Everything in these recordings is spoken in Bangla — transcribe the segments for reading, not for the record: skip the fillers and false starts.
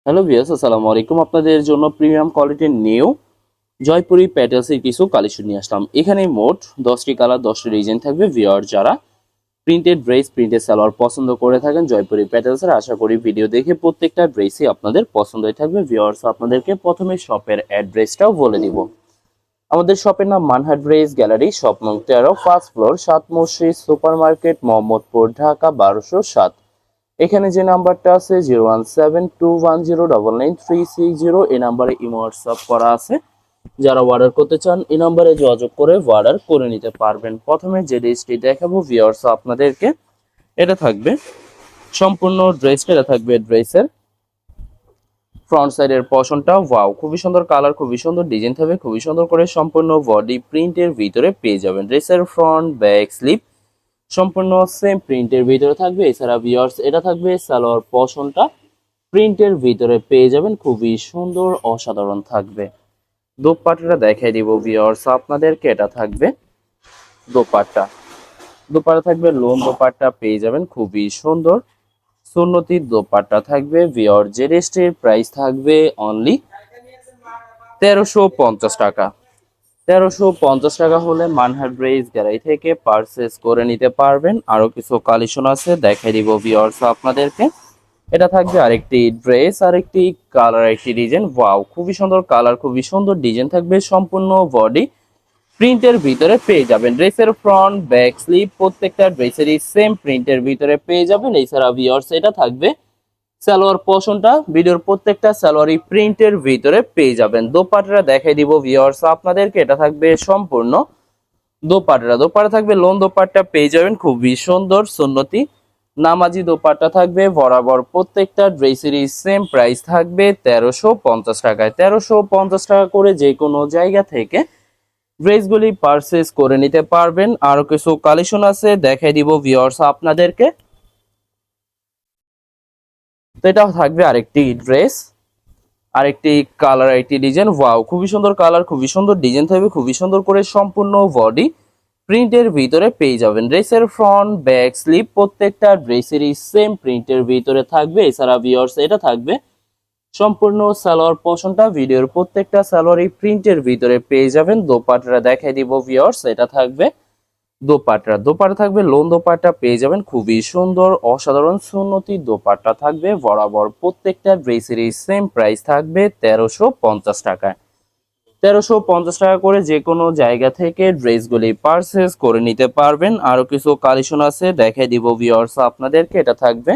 হ্যালো ভিউয়ার্স, আসসালামু আলাইকুম। আপনাদের জন্য প্রিমিয়াম কোয়ালিটির নিউ জয়পুরি প্যাটেলসের কিছু কালেকশন নিয়ে আসলাম। এখানে মোট 10টি কালার 10টি ডিজাইন থাকবে। ভিউয়ার যারা প্রিন্টেড ড্রেস প্রিন্টেড সালোয়ার পছন্দ করে থাকেন জয়পুরি প্যাটেলসের, আশা করি ভিডিও দেখে প্রত্যেকটা ড্রেসই আপনাদের পছন্দ হয়ে থাকবে। ভিউয়ার্স, আপনাদেরকে প্রথমে শপের অ্যাড্রেসটাও বলে দিব। আমাদের শপের নাম মানহাট ড্রেস গ্যালারি, শপ নং 13, ফার্স্ট ফ্লোর, 7 মসজিদ সুপার মার্কেট, মোহাম্মদপুর, ঢাকা 1207। এখানে যে নাম্বারটা আছে 01721099360, এই নাম্বারে ইমো হোয়াটসঅ্যাপ করা আছে। যারা অর্ডার করতে চান এই নাম্বারে যোগাযোগ করে অর্ডার করে নিতে পারবেন। প্রথমে যে ড্রেসটি দেখাবো ভিউয়ার্স আপনাদেরকে, এটা থাকবে সম্পূর্ণ ড্রেসটা, এটা থাকবে ড্রেসের ফ্রন্ট সাইডের পশনটা। ওয়াও, খুবই সুন্দর কালার, খুবই সুন্দর ডিজাইন থাকবে, খুবই সুন্দর করে সম্পূর্ণ বডি প্রিন্টের ভিতরে পেয়ে যাবেন। ড্রেসের ফ্রন্ট ব্যাক স্লিপ সম্পূর্ণ সেম প্রিন্টের ভিতরে থাকবে। এছাড়া ভিউয়ার্স এটা থাকবে সালোয়ার পশনটা প্রিন্টের ভিতরে পেয়ে যাবেন, খুবই সুন্দর অসাধারণ থাকবে। দোপাট্টাটা দেখাই দিব ভিউয়ার্স আপনাদেরকে, এটা থাকবে দোপাট্টা। দোপাট্টা থাকবে লোন দোপাট্টা পেয়ে যাবেন, খুবই সুন্দর সুন্নতির দোপাট্টা থাকবে। ভিউয়ার যে ড্রেসটির প্রাইস থাকবে অনলি 1350 টাকা। 1350 টাকা হলে মানহাট ড্রেস গ্যালারি থেকে পারচেস করে নিতে পারবেন। আরো কিছু কালেকশন আছে, দেখাই দিব ভিউয়ার্স আপনাদেরকে। এটা থাকবে আরেকটি ড্রেস, আরেকটি কালার, একটি ডিজাইন। ওয়াও, খুবই সুন্দর কালার, খুবই সুন্দর ডিজাইন থাকবে, সম্পূর্ণ বডি প্রিন্টের ভিতরে পেয়ে যাবেন। ড্রেসের ফ্রন্ট ব্যাক স্লিপ প্রত্যেকটা ড্রেসেরই সেম প্রিন্টের ভিতরে পেয়ে যাবেন। এছাড়া ভিউয়ার্স এটা থাকবে সালোয়ার পোর্শনটা, ভিডিওর প্রত্যেকটা সালোয়ারই প্রিন্টের ভিতরে পেয়ে যাবেন। দোপাট্টাটা দেখাই দিব ভিউয়ার্স আপনাদেরকে, এটা থাকবে সম্পূর্ণ দোপাট্টা। দোপাট্টা থাকবে লোন দোপাট্টা পেয়ে যাবেন, খুবই সুন্দর সুন্নতি নামাজি দোপাট্টা থাকবে। বরাবর প্রত্যেকটা ড্রেসেরই সেম প্রাইস থাকবে 1350 টাকায়। 1350 টাকা করে যে কোনো জায়গা থেকে ড্রেসগুলি পারচেস করে নিতে পারবেন। আরো কিছু কালেকশন আছে, দেখাই দিব ভিউয়ার্স আপনাদেরকে। তো এটা থাকবে আরেকটি ড্রেস, আরেকটি কালার, আরেকটি ডিজাইন। ওয়াও, খুবই সুন্দর কালার, খুবই সুন্দর ডিজাইন থাকবে, খুবই সুন্দর করে সম্পূর্ণ বডি প্রিন্টের ভিতরে পেয়ে যাবেন। ড্রেসের ফ্রন্ট ব্যাক স্লিপ প্রত্যেকটা ড্রেসেরই সেম প্রিন্টের ভিতরে থাকবে। এছাড়া ভিউয়ার্স এটা থাকবে সম্পূর্ণ সালোয়ার পোর্শনটা, ভিডিওর প্রত্যেকটা সালোয়ারই প্রিন্টের ভিতরে পেয়ে যাবেন। দোপাট্টাটা দেখাই দিব ভিউয়ার্স, এটা থাকবে দোপাট্টা। দোপাট্টা থাকবে লোন দোপাট্টা পেয়ে যাবেন, খুবই সুন্দর অসাধারণ সুন্নতি দোপাট্টা থাকবে। বরাবর প্রত্যেকটা ড্রেসেরই সেম প্রাইস থাকবে 1350 টাকায়। 1350 টাকা করে যে কোনো জায়গা থেকে ড্রেসগুলি পারচেস করে নিতে পারবেন। আরো কিছু কালেকশন আছে, দেখাই দিব ভিউয়ার্স আপনাদেরকে। এটা থাকবে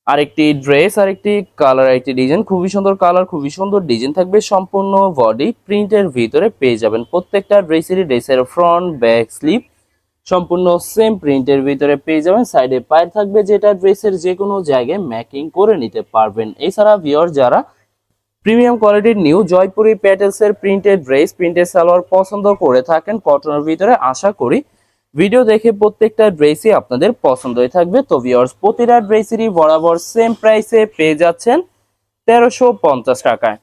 আরেকটি ড্রেস, আরেকটি কালার, আরেকটি ডিজাইন। খুবই সুন্দর কালার, খুবই সুন্দর ডিজাইন থাকবে, সম্পূর্ণ বডি প্রিন্টের ভিতরে পেয়ে যাবেন। প্রত্যেকটা ড্রেসের ফ্রন্ট ব্যাক স্লিপ সম্পূর্ণ সেম প্রিন্টের ভিতরে পেয়ে যাবেন। সাইডে পায়ের থাকবে, যেটা ড্রেসের যে কোনো জায়গায় ম্যাকিং করে নিতে পারবেন। এছাড়া ভিউয়ার যারা প্রিমিয়াম কোয়ালিটির নিউ জয়পুরি প্যাটেলসের প্রিন্টেড ড্রেস প্রিন্টেড সালোয়ার পছন্দ করে থাকেন কটনের ভিতরে, আশা করি ভিডিও দেখে প্রত্যেকটা ড্রেসই আপনাদের পছন্দ হয়ে থাকবে। তো ভিউয়ার্স প্রতিটা ড্রেসেরই বরাবর সেম প্রাইসে পেয়ে যাচ্ছেন 1350 টাকায়।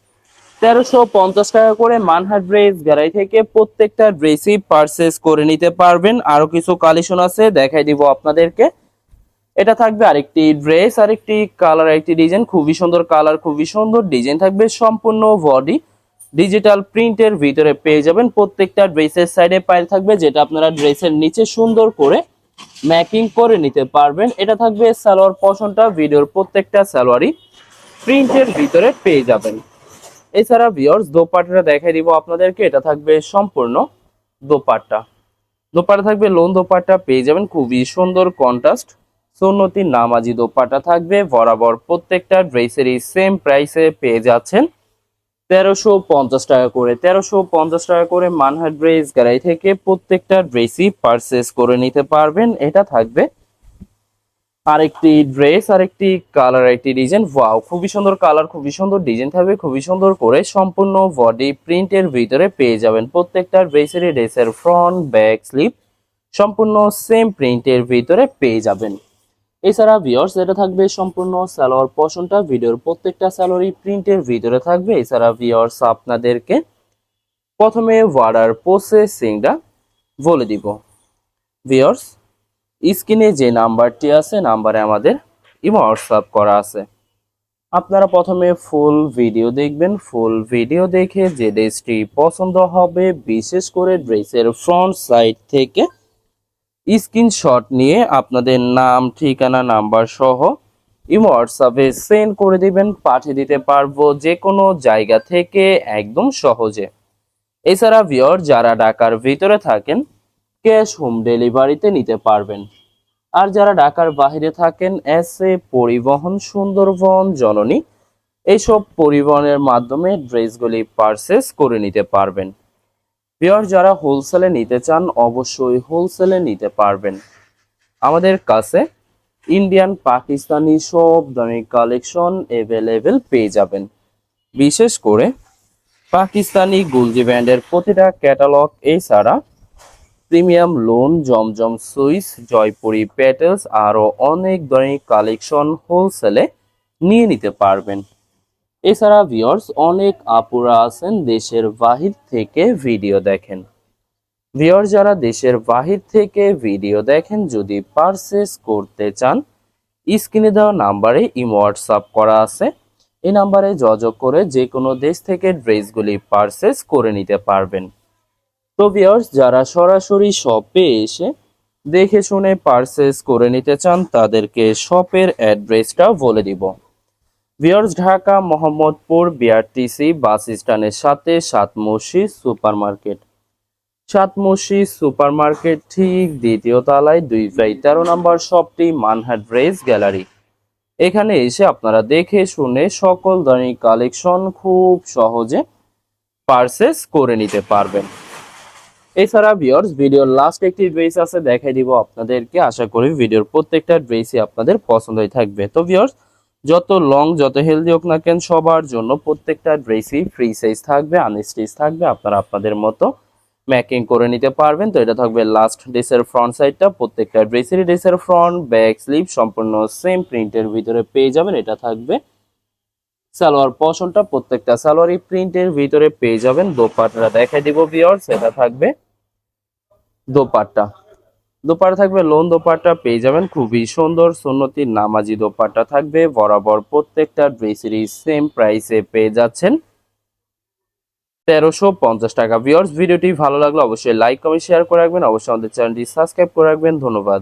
1350 টাকা করে মানহাট ড্রেস গ্যালারি থেকে প্রত্যেকটা ড্রেসই পারচেস করে নিতে পারবেন। আরো কিছু কালেকশন আছে, দেখাই দিব আপনাদেরকে। এটা থাকবে আরেকটি ড্রেস, আরেকটি কালার, আরেকটি ডিজাইন। খুবই সুন্দর কালার, খুবই সুন্দর ডিজাইন থাকবে, সম্পূর্ণ বডি ডিজিটাল প্রিন্টের ভিতরে পেয়ে যাবেন। প্রত্যেকটা ড্রেসের সাইডে পায়ে থাকবে, যেটা আপনারা ড্রেসের নিচে সুন্দর করে ম্যাকিং করে নিতে পারবেন। এটা থাকবে সালোয়ার পশনটা, ভিডিওর প্রত্যেকটা সালোয়ারই প্রিন্টের ভিতরে পেয়ে যাবেন। এছাড়া ভিউয়ার্স দোপাট্টাটা দেখাই দিব আপনাদেরকে, এটা থাকবে সম্পূর্ণ দোপাট্টা। দোপাট্টা থাকবে লোন দোপাট্টা পেয়ে যাবেন, খুবই সুন্দর কন্ট্রাস্ট সুন্নতি নামাজি দোপাট্টা থাকবে। বরাবর প্রত্যেকটা ড্রেসেরই সেম প্রাইসে পেয়ে যাচ্ছেন 1350 টাকা করে। 1350 টাকা করে মানহাট ড্রেস গ্যালারি থেকে প্রত্যেকটা ড্রেসই পারচেস করে নিতে পারবেন। এটা থাকবে আরেকটি ড্রেস, আরেকটি কালার, একটি ডিজাইন। ওয়াও, খুবই সুন্দর কালার, খুবই সুন্দর ডিজাইন থাকবে, খুবই সুন্দর করে সম্পূর্ণ বডি প্রিন্টের ভিতরে পেয়ে যাবেন। প্রত্যেকটা ড্রেসের ফ্রন্ট ব্যাক স্লিপ সম্পূর্ণ সেম প্রিন্টের ভিতরে পেয়ে যাবেন। এছাড়া ভিউয়ার্স এটা থাকবে সম্পূর্ণ সালোয়ার পোর্শনটা, ভিডিওর প্রত্যেকটা সালোয়ারই প্রিন্টের ভিতরে থাকবে। এছাড়া ভিউয়ার্স আপনাদেরকে প্রথমে অর্ডার প্রসেসিংটা বলে দিব। ভিউয়ার্স স্ক্রিনে যে নাম্বারটি আছে, নাম্বারে আমাদের ইমো হোয়াটসঅ্যাপ করা আছে। আপনারা প্রথমে ফুল ভিডিও দেখবেন, ফুল ভিডিও দেখে যে ড্রেসটি পছন্দ হবে, বিশেষ করে ড্রেসের ফ্রন্ট সাইড থেকে স্ক্রিনশট নিয়ে আপনাদের নাম, ঠিকানা, নাম্বার সহ হোয়াটসঅ্যাপে সেন্ড করে দিবেন, পাঠিয়ে দিতে পারবো যে কোনো জায়গা থেকে একদম সহজে। এছাড়া ভিউয়ার যারা ঢাকার ভিতরে থাকেন ক্যাশ হোম ডেলিভারিতে নিতে পারবেন, আর যারা ঢাকার বাইরে থাকেন এসএ পরিবহন, সুন্দরবন, জননী এইসব পরিবহনের মাধ্যমে ড্রেসগুলি পারচেস করে নিতে পারবেন। ভিউয়ার যারা হোলসেলে নিতে চান অবশ্যই হোলসেলে নিতে পারবেন। আমাদের কাছে ইন্ডিয়ান, পাকিস্তানি সব ধরনের কালেকশন অ্যাভেলেবেল পেয়ে যাবেন। বিশেষ করে পাকিস্তানি গুলজি ব্র্যান্ডের প্রতিটা ক্যাটালগ, এছাড়া প্রিমিয়াম লোন, জমজম সুইস, জয়পুরি প্যাটেলস আরও অনেক ধরনের কালেকশন হোলসেলে নিয়ে নিতে পারবেন। এছাড়া ভিউয়ার্স অনেক আপুরা আছেন দেশের বাহির থেকে ভিডিও দেখেন। ভিউয়ার যারা দেশের বাহির থেকে ভিডিও দেখেন যদি পারচেস করতে চান, স্ক্রিনে দেওয়া নাম্বারে হোয়াটসঅ্যাপ করা আছে, এই নাম্বারে যোগাযোগ করে যে কোনো দেশ থেকে ড্রেসগুলি পারচেস করে নিতে পারবেন। তো ভিউয়ার্স যারা সরাসরি শপে এসে দেখে শুনে পারচেস করে নিতে চান তাদেরকে শপের অ্যাড্রেসটা বলে দিব। ভিউয়ার্স ঢাকা মোহাম্মদপুর বিআরটিসি বাস স্ট্যান্ডের সাথে সাত মসজিদ সুপার মার্কেট, সাত মসজিদ সুপার মার্কেট ঠিক দ্বিতীয় তলায় 2/13 নম্বর শপটি মানহা ড্রেস গ্যালারি। এখানে এসে আপনারা দেখে শুনে সকল ধরনের কালেকশন খুব সহজে পারচেস করে নিতে পারবেন। এছাড়া ভিউয়ার্স ভিডিওর লাস্ট একটি ড্রেস আছে, দেখাই দিব আপনাদেরকে। আশা করি ভিডিওর প্রত্যেকটা ড্রেসই আপনাদের পছন্দই থাকবে। তো ভিউয়ার্স যত লং যত হেলদি হোক না কেন সবার জন্য প্রত্যেকটা ড্রেসই ফ্রি সাইজ থাকবে, আনস্টিচ থাকবে, আপনারা আপনাদের মতো ম্যাকিং করে নিতে পারবেন। তো এটা থাকবে লাস্ট ড্রেসের ফ্রন্ট সাইডটা, প্রত্যেকটা ড্রেসের ফ্রন্ট ব্যাক স্লিভ সম্পূর্ণ সেম প্রিন্টের ভিতরে পেয়ে যাবেন। এটা থাকবে সালোয়ার পোর্শনটা, প্রত্যেকটা সালোয়ারই প্রিন্টের ভিতরে পেয়ে যাবেন। দোপাট্টাটা দেখাই দিব ভিউয়ার্স, এটা থাকবে দোপাট্টা, দোপাট্টা থাকবে লোন দোপাট্টা পেয়ে যাবেন, খুবই সুন্দর সুন্নতি নামাজি দোপাট্টা থাকবে। বরাবর প্রত্যেকটা ড্রেসেরই সেম প্রাইসে পেয়ে যাচ্ছেন 1350 টাকা। ভিউয়ার্স ভিডিওটি ভালো লাগলে অবশ্যই লাইক কমেন্ট শেয়ার করে রাখবেন, অবশ্যই আমাদের চ্যানেলটি সাবস্ক্রাইব করে রাখবেন। ধন্যবাদ।